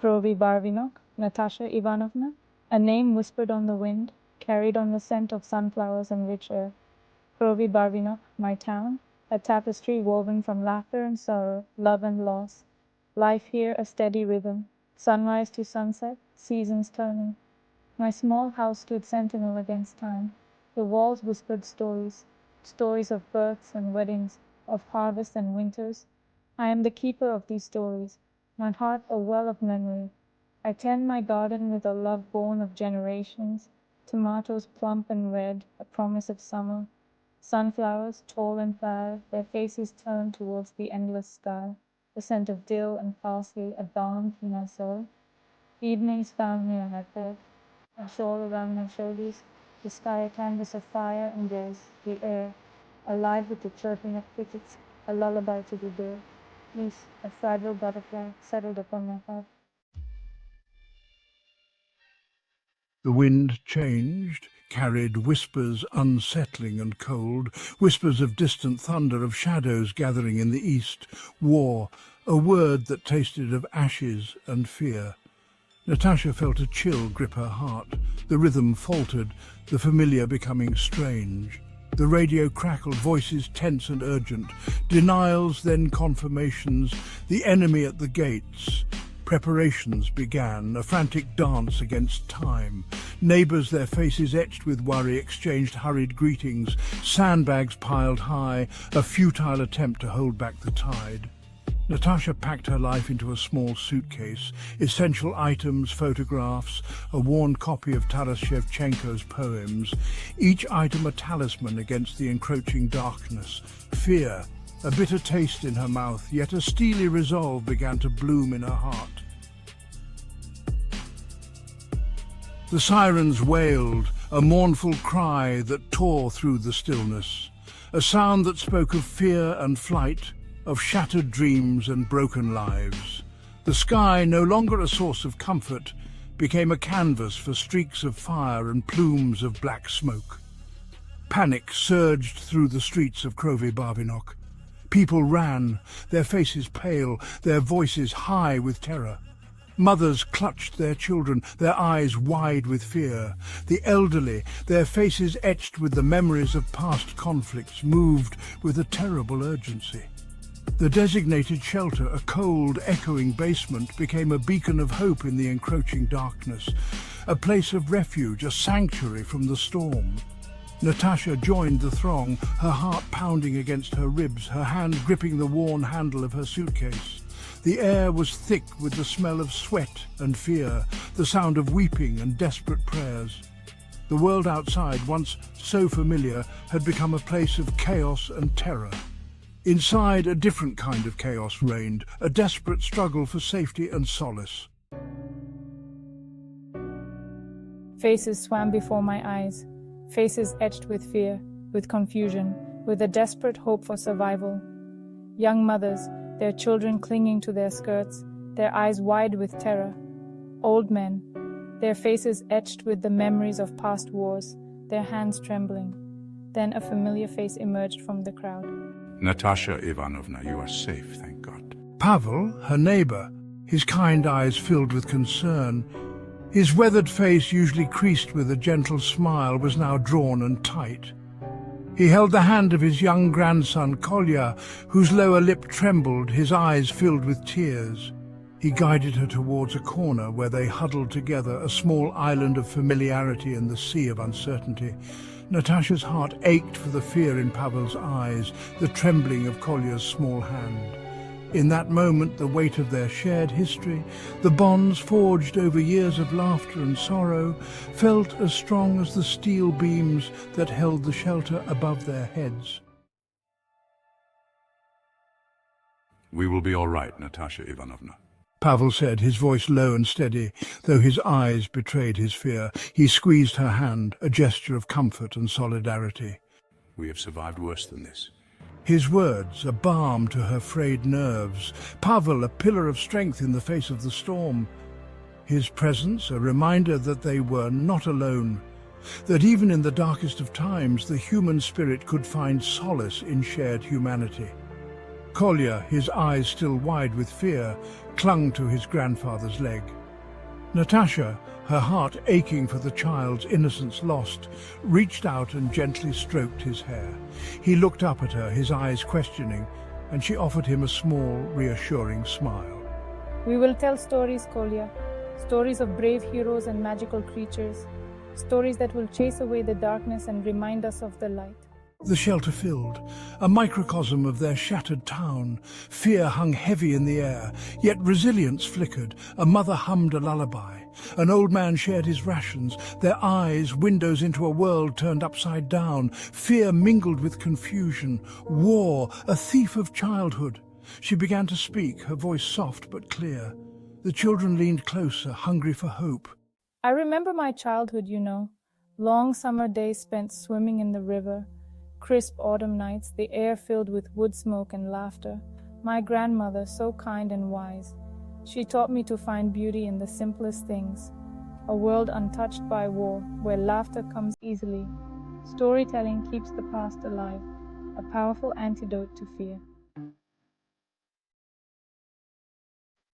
Krovy Barvinok, Natasha Ivanovna, a name whispered on the wind, carried on the scent of sunflowers and rich air. Krovy Barvinok, my town, a tapestry woven from laughter and sorrow, love and loss. Life here a steady rhythm, sunrise to sunset, seasons turning. My small house stood sentinel against time. The walls whispered stories, stories of births and weddings, of harvests and winters. I am the keeper of these stories, my heart a well of memory. I tend my garden with a love born of generations, tomatoes plump and red, a promise of summer. Sunflowers, tall and fair, their faces turned towards the endless sky. The scent of dill and parsley at dawn in my soul. Evenings found me on my bed, a shawl around my shoulders, the sky a canvas of fire and days, the air alive with the chirping of crickets, a lullaby to the day. Peace, a fragile butterfly, settled upon my heart. The wind changed, carried whispers unsettling and cold, whispers of distant thunder, of shadows gathering in the east, war, a word that tasted of ashes and fear. Natasha felt a chill grip her heart. The rhythm faltered, the familiar becoming strange. The radio crackled, voices tense and urgent. Denials, then confirmations, the enemy at the gates. Preparations began, a frantic dance against time. Neighbours, their faces etched with worry, exchanged hurried greetings. Sandbags piled high, a futile attempt to hold back the tide. Natasha packed her life into a small suitcase, essential items, photographs, a worn copy of Taras Shevchenko's poems, each item a talisman against the encroaching darkness. Fear, a bitter taste in her mouth, yet a steely resolve began to bloom in her heart. The sirens wailed, a mournful cry that tore through the stillness, a sound that spoke of fear and flight, of shattered dreams and broken lives. The sky, no longer a source of comfort, became a canvas for streaks of fire and plumes of black smoke. Panic surged through the streets of Krovy Barvinok. People ran, their faces pale, their voices high with terror. Mothers clutched their children, their eyes wide with fear. The elderly, their faces etched with the memories of past conflicts, moved with a terrible urgency. The designated shelter, a cold, echoing basement, became a beacon of hope in the encroaching darkness, a place of refuge, a sanctuary from the storm. Natasha joined the throng, her heart pounding against her ribs, her hand gripping the worn handle of her suitcase. The air was thick with the smell of sweat and fear, the sound of weeping and desperate prayers. The world outside, once so familiar, had become a place of chaos and terror. Inside, a different kind of chaos reigned, a desperate struggle for safety and solace. Faces swam before my eyes, faces etched with fear, with confusion, with a desperate hope for survival. Young mothers, their children clinging to their skirts, their eyes wide with terror. Old men, their faces etched with the memories of past wars, their hands trembling. Then a familiar face emerged from the crowd. Natasha Ivanovna, you are safe, thank God. Pavel, her neighbour, his kind eyes filled with concern. His weathered face, usually creased with a gentle smile, was now drawn and tight. He held the hand of his young grandson, Kolya, whose lower lip trembled, his eyes filled with tears. He guided her towards a corner where they huddled together, a small island of familiarity in the sea of uncertainty. Natasha's heart ached for the fear in Pavel's eyes, the trembling of Kolya's small hand. In that moment, the weight of their shared history, the bonds forged over years of laughter and sorrow, felt as strong as the steel beams that held the shelter above their heads. We will be all right, Natasha Ivanovna. Pavel said, his voice low and steady, though his eyes betrayed his fear. He squeezed her hand, a gesture of comfort and solidarity. We have survived worse than this. His words, a balm to her frayed nerves. Pavel, a pillar of strength in the face of the storm. His presence, a reminder that they were not alone, that even in the darkest of times, the human spirit could find solace in shared humanity. Kolya, his eyes still wide with fear, clung to his grandfather's leg. Natasha, her heart aching for the child's innocence lost, reached out and gently stroked his hair. He looked up at her, his eyes questioning, and she offered him a small, reassuring smile. We will tell stories, Kolya. Stories of brave heroes and magical creatures. Stories that will chase away the darkness and remind us of the light. The shelter filled, a microcosm of their shattered town. Fear hung heavy in the air, yet resilience flickered. A mother hummed a lullaby. An old man shared his rations, their eyes windows into a world turned upside down. Fear mingled with confusion. War, a thief of childhood. She began to speak, her voice soft but clear. The children leaned closer, hungry for hope. I remember my childhood, long summer days spent swimming in the river. Crisp autumn nights, the air filled with wood smoke and laughter. My grandmother, so kind and wise, she taught me to find beauty in the simplest things. A world untouched by war, where laughter comes easily. Storytelling keeps the past alive, a powerful antidote to fear.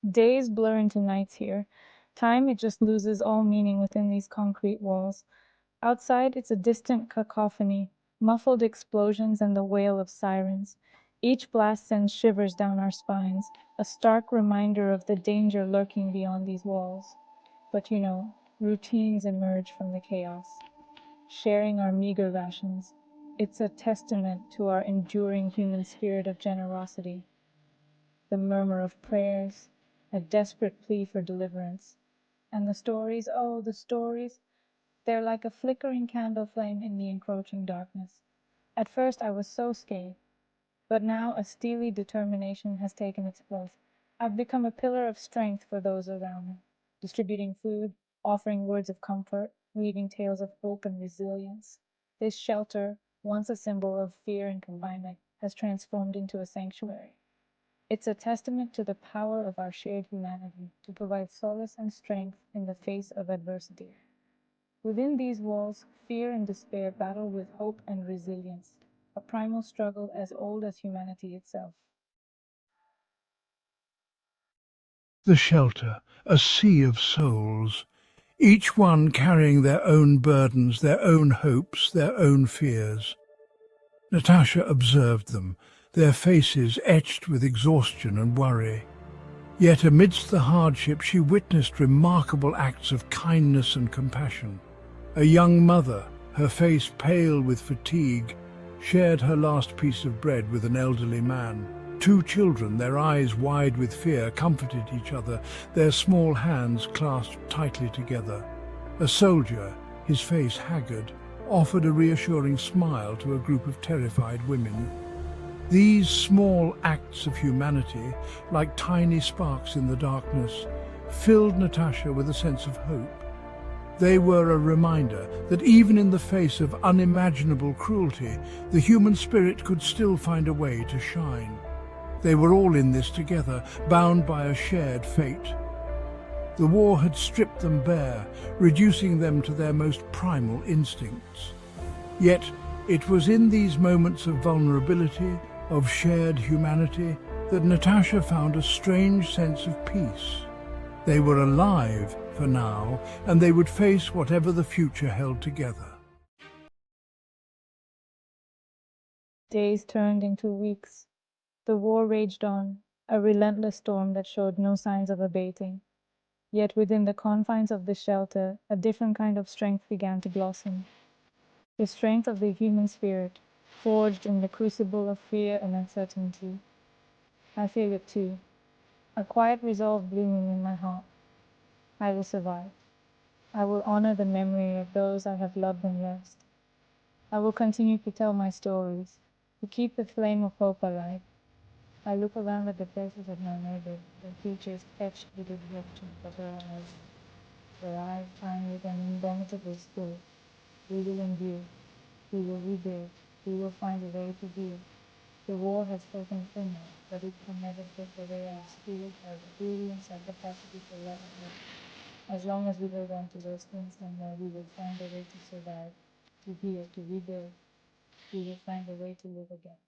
Days blur into nights here. Time, it just loses all meaning within these concrete walls. Outside, it's a distant cacophony, muffled explosions and the wail of sirens. Each blast sends shivers down our spines, a stark reminder of the danger lurking beyond these walls. But routines emerge from the chaos, sharing our meager rations. It's a testament to our enduring human spirit of generosity. The murmur of prayers, a desperate plea for deliverance. And the stories, oh, the stories, they're like a flickering candle flame in the encroaching darkness. At first I was so scared, but now a steely determination has taken its place. I've become a pillar of strength for those around me, distributing food, offering words of comfort, weaving tales of hope and resilience. This shelter, once a symbol of fear and confinement, has transformed into a sanctuary. It's a testament to the power of our shared humanity to provide solace and strength in the face of adversity. Within these walls, fear and despair battle with hope and resilience, a primal struggle as old as humanity itself. The shelter, a sea of souls, each one carrying their own burdens, their own hopes, their own fears. Natasha observed them, their faces etched with exhaustion and worry. Yet amidst the hardship she witnessed remarkable acts of kindness and compassion. A young mother, her face pale with fatigue, shared her last piece of bread with an elderly man. Two children, their eyes wide with fear, comforted each other, their small hands clasped tightly together. A soldier, his face haggard, offered a reassuring smile to a group of terrified women. These small acts of humanity, like tiny sparks in the darkness, filled Natasha with a sense of hope. They were a reminder that even in the face of unimaginable cruelty, the human spirit could still find a way to shine. They were all in this together, bound by a shared fate. The war had stripped them bare, reducing them to their most primal instincts. Yet it was in these moments of vulnerability, of shared humanity, that Natasha found a strange sense of peace. They were alive for now, and they would face whatever the future held together. Days turned into weeks. The war raged on, a relentless storm that showed no signs of abating. Yet within the confines of the shelter, a different kind of strength began to blossom. The strength of the human spirit, forged in the crucible of fear and uncertainty. I feel it too, a quiet resolve blooming in my heart. I will survive. I will honor the memory of those I have loved and lost. I will continue to tell my stories, to keep the flame of hope alive. I look around at the faces of my neighbors, their features etched with the reflection of their eyes. Their eyes shine with an indomitable spirit. We will endure. We will rebuild. We will find a way to heal. The war has spoken thinly, but it can never take away our spirit, our resilience, our capacity for love and hope. As long as we hold on to those things, then we will find a way to survive, to heal, to rebuild. We will find a way to live again.